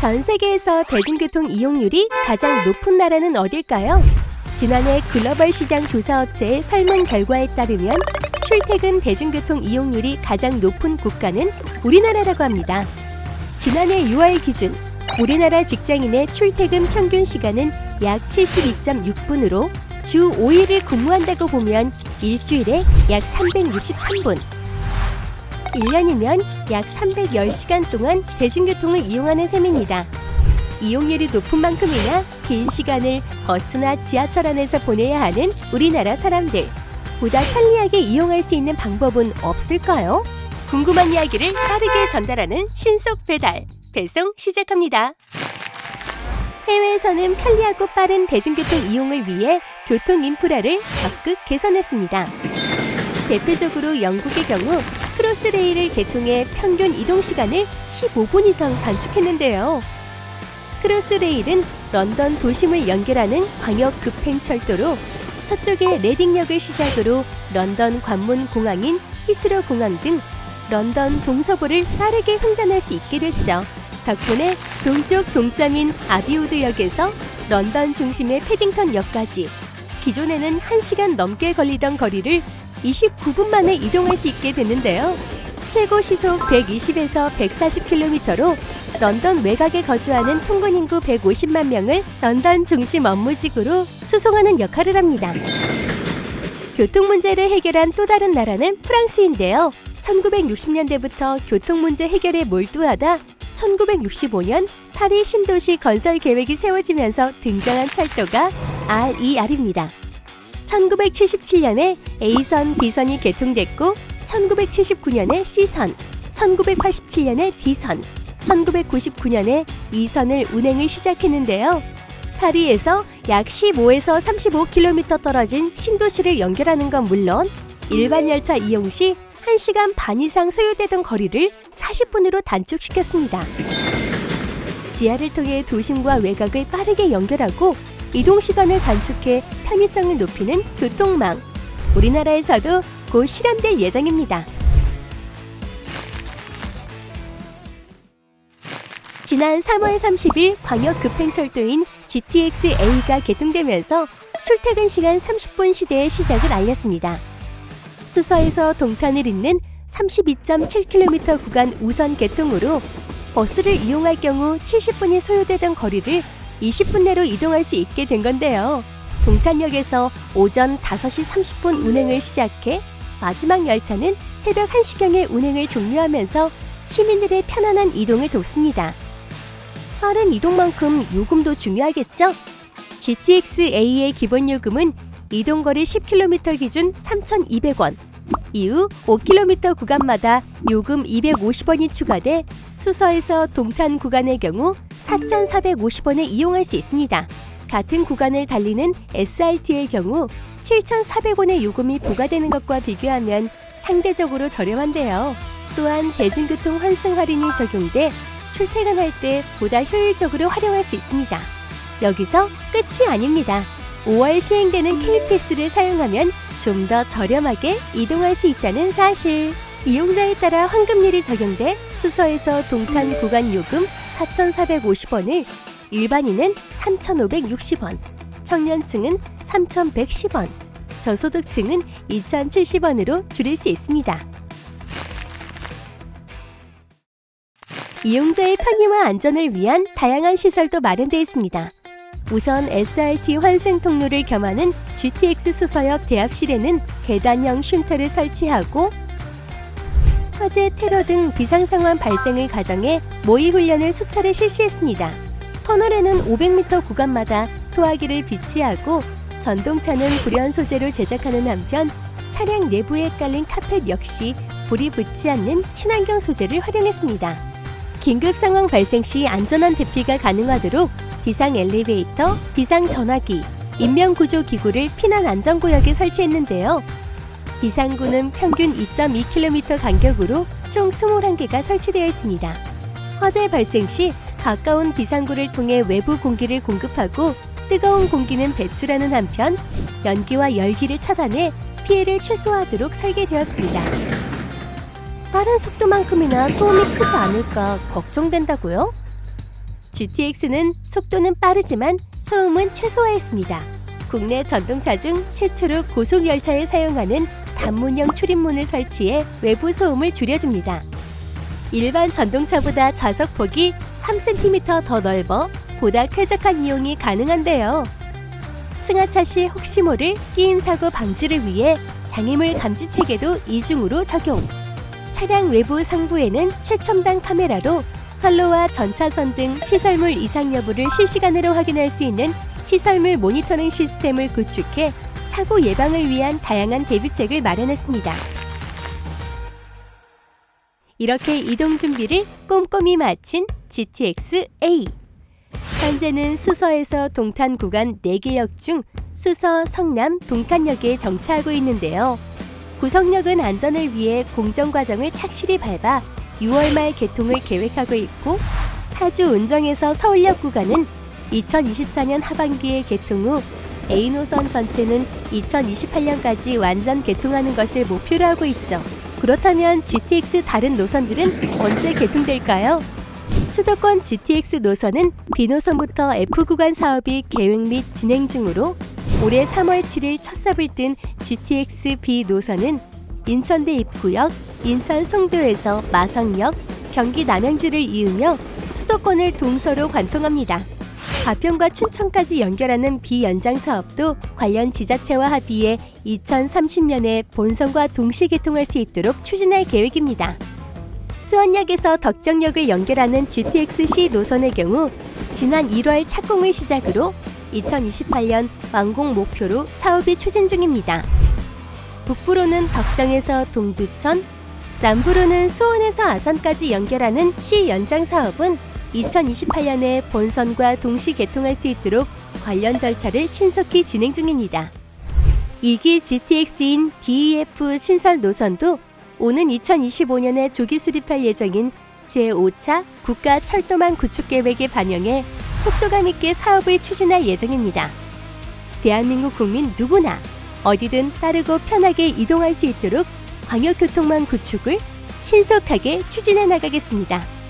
전 세계에서 대중교통 이용률이 가장 높은 나라는 어딜까요? 지난해 글로벌 시장 조사업체의 설문 결과에 따르면 출퇴근 대중교통 이용률이 가장 높은 국가는 우리나라라고 합니다. 지난해 6월 기준 우리나라 직장인의 출퇴근 평균 시간은 약 72.6분으로 주 5일을 근무한다고 보면 일주일에 약 363분. 1년이면 약 310시간 동안 대중교통을 이용하는 셈입니다. 이용률이 높은 만큼이나 긴 시간을 버스나 지하철 안에서 보내야 하는 우리나라 사람들. 보다 편리하게 이용할 수 있는 방법은 없을까요? 궁금한 이야기를 빠르게 전달하는 신속 배달, 배송 시작합니다. 해외에서는 편리하고 빠른 대중교통 이용을 위해 교통 인프라를 적극 개선했습니다. 대표적으로 영국의 경우 크로스레일을 개통해 평균 이동 시간을 15분 이상 단축했는데요. 크로스레일은 런던 도심을 연결하는 광역 급행철도로 서쪽의 레딩역을 시작으로 런던 관문 공항인 히스로 공항 등 런던 동서부를 빠르게 횡단할 수 있게 됐죠. 덕분에 동쪽 종점인 아비우드역에서 런던 중심의 패딩턴역까지 기존에는 1시간 넘게 걸리던 거리를 29분 만에 이동할 수 있게 됐는데요. 최고 시속 120에서 140km로 런던 외곽에 거주하는 통근 인구 150만 명을 런던 중심 업무지구로 수송하는 역할을 합니다. 교통 문제를 해결한 또 다른 나라는 프랑스인데요. 1960년대부터 교통 문제 해결에 몰두하다 1965년 파리 신도시 건설 계획이 세워지면서 등장한 철도가 RER입니다. 1977년에 A선, B선이 개통됐고 1979년에 C선, 1987년에 D선, 1999년에 2선을 운행을 시작했는데요. 파리에서 약 15에서 35km 떨어진 신도시를 연결하는 건 물론 일반 열차 이용 시 1시간 반 이상 소요되던 거리를 40분으로 단축시켰습니다. 지하를 통해 도심과 외곽을 빠르게 연결하고 이동 시간을 단축해 편의성을 높이는 교통망. 우리나라에서도 곧 실현될 예정입니다. 지난 3월 30일 광역 급행철도인 GTX-A가 개통되면서 출퇴근 시간 30분 시대의 시작을 알렸습니다. 수서에서 동탄을 잇는 32.7km 구간 우선 개통으로 버스를 이용할 경우 70분이 소요되던 거리를 20분 내로 이동할 수 있게 된 건데요. 동탄역에서 오전 5시 30분 운행을 시작해 마지막 열차는 새벽 1시경에 운행을 종료하면서 시민들의 편안한 이동을 돕습니다. 빠른 이동만큼 요금도 중요하겠죠? GTX-A의 기본 요금은 이동거리 10km 기준 3,200원, 이후 5km 구간마다 요금 250원이 추가돼 수서에서 동탄 구간의 경우 4,450원에 이용할 수 있습니다. 같은 구간을 달리는 SRT의 경우 7,400원의 요금이 부과되는 것과 비교하면 상대적으로 저렴한데요. 또한 대중교통 환승 할인이 적용돼 출퇴근할 때 보다 효율적으로 활용할 수 있습니다. 여기서 끝이 아닙니다. 5월 시행되는 K패스를 사용하면 좀 더 저렴하게 이동할 수 있다는 사실. 이용자에 따라 환급률이 적용돼 수서에서 동탄 구간 요금 4,450원을 일반인은 3,560원, 청년층은 3,110원, 저소득층은 2,070원으로 줄일 수 있습니다. 이용자의 편의와 안전을 위한 다양한 시설도 마련되어 있습니다. 우선 SRT 환승 통로를 겸하는 GTX 수서역 대합실에는 계단형 쉼터를 설치하고 화재, 테러 등 비상상황 발생을 가정해 모의 훈련을 수차례 실시했습니다. 터널에는 500m 구간마다 소화기를 비치하고 전동차는 불연 소재로 제작하는 한편 차량 내부에 깔린 카펫 역시 불이 붙지 않는 친환경 소재를 활용했습니다. 긴급 상황 발생 시 안전한 대피가 가능하도록 비상 엘리베이터, 비상 전화기, 인명구조 기구를 피난 안전구역에 설치했는데요. 비상구는 평균 2.2km 간격으로 총 21개가 설치되어 있습니다. 화재 발생 시 가까운 비상구를 통해 외부 공기를 공급하고 뜨거운 공기는 배출하는 한편 연기와 열기를 차단해 피해를 최소화하도록 설계되었습니다. 빠른 속도만큼이나 소음이 크지 않을까 걱정된다고요? GTX는 속도는 빠르지만 소음은 최소화했습니다. 국내 전동차 중 최초로 고속열차에 사용하는 단문형 출입문을 설치해 외부 소음을 줄여줍니다. 일반 전동차보다 좌석폭이 3cm 더 넓어 보다 쾌적한 이용이 가능한데요. 승하차 시 혹시 모를 끼임 사고 방지를 위해 장애물 감지 체계도 이중으로 적용. 차량 외부 상부에는 최첨단 카메라로 선로와 전차선 등 시설물 이상 여부를 실시간으로 확인할 수 있는 시설물 모니터링 시스템을 구축해 사고 예방을 위한 다양한 대비책을 마련했습니다. 이렇게 이동 준비를 꼼꼼히 마친 GTX-A. 현재는 수서에서 동탄 구간 4개역 중 수서, 성남, 동탄역에 정차하고 있는데요. 구성역은 안전을 위해 공정 과정을 착실히 밟아 6월 말 개통을 계획하고 있고, 타주 운정에서 서울역 구간은 2024년 하반기에 개통 후 A 노선 전체는 2028년까지 완전 개통하는 것을 목표로 하고 있죠. 그렇다면 GTX 다른 노선들은 언제 개통될까요? 수도권 GTX 노선은 B 노선부터 F 구간 사업이 계획 및 진행 중으로 올해 3월 7일 첫 삽을 뜬 GTX B 노선은 인천대 입구역, 인천 송도에서 마성역, 경기 남양주를 이으며 수도권을 동서로 관통합니다. 가평과 춘천까지 연결하는 B 연장 사업도 관련 지자체와 합의해 2030년에 본선과 동시 개통할 수 있도록 추진할 계획입니다. 수원역에서 덕정역을 연결하는 GTX-C 노선의 경우 지난 1월 착공을 시작으로 2028년 완공 목표로 사업이 추진 중입니다. 북부로는 덕정에서 동두천, 남부로는 수원에서 아산까지 연결하는 C 연장 사업은 2028년에 본선과 동시 개통할 수 있도록 관련 절차를 신속히 진행 중입니다. 2기 GTX인 DEF 신설 노선도 오는 2025년에 조기 수립할 예정인 제5차 국가철도망 구축계획에 반영해 속도감 있게 사업을 추진할 예정입니다. 대한민국 국민 누구나 어디든 빠르고 편하게 이동할 수 있도록 광역교통망 구축을 신속하게 추진해 나가겠습니다.